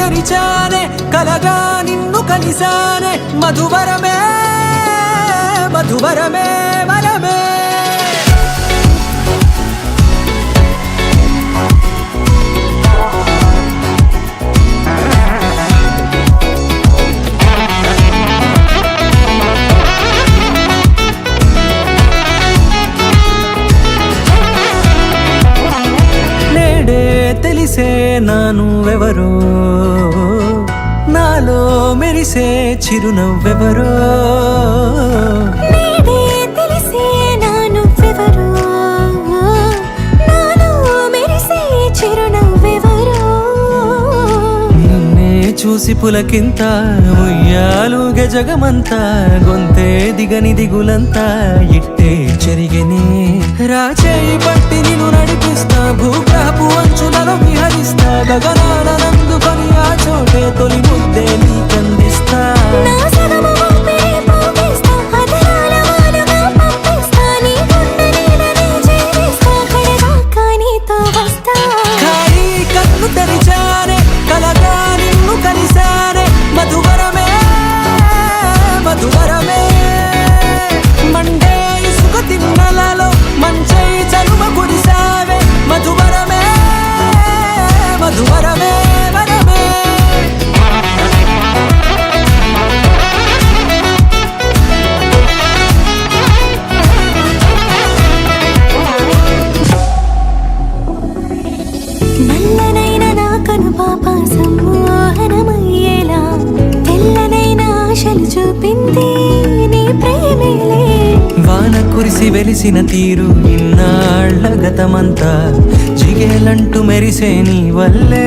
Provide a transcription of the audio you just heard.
తెరిచానే కలగా నిన్ను కలిసానే మధువరమే మధువరమే వరమే తెలిసే నానువెవరో నాలో మెరిసే చిరునవ్వెవరో తెలిసే నానువెవరో నాలో మెరిసే చిరునవ్వెవరో నిన్నే చూసి పులకింత ఉయ్యాలుగే జగమంతా గొంతే దిగని దిగులంతా ఇట్టే చెరిగనే రాచేయి పట్టి నిన్ను నడిపిస్తా భూగ్రహపు అంచులలో విహరిస్తా గగనాల నందుకొని ఆ చోటే తొలి ముద్దే నీకందిస్తా ఖాళీ కన్ను తెరిచానే కలగా నిన్ను కలిసానే మధువరమే మధువరమే మండే ఇసుక తిన్నలలో మంచై చలువ కురిసావే మధువరమే మధువరమే వరమే నల్లనైన నా కను పాప సమ్మోహనమయ్యేలా తెల్లనైన ఆశలు చూపింది నీ ప్రేమేలే వాన కురిసి వెలిసిన తీరు ఇన్నాళ్ల గతమంతా జిగేలంటూ మెరిసే నీ వల్లే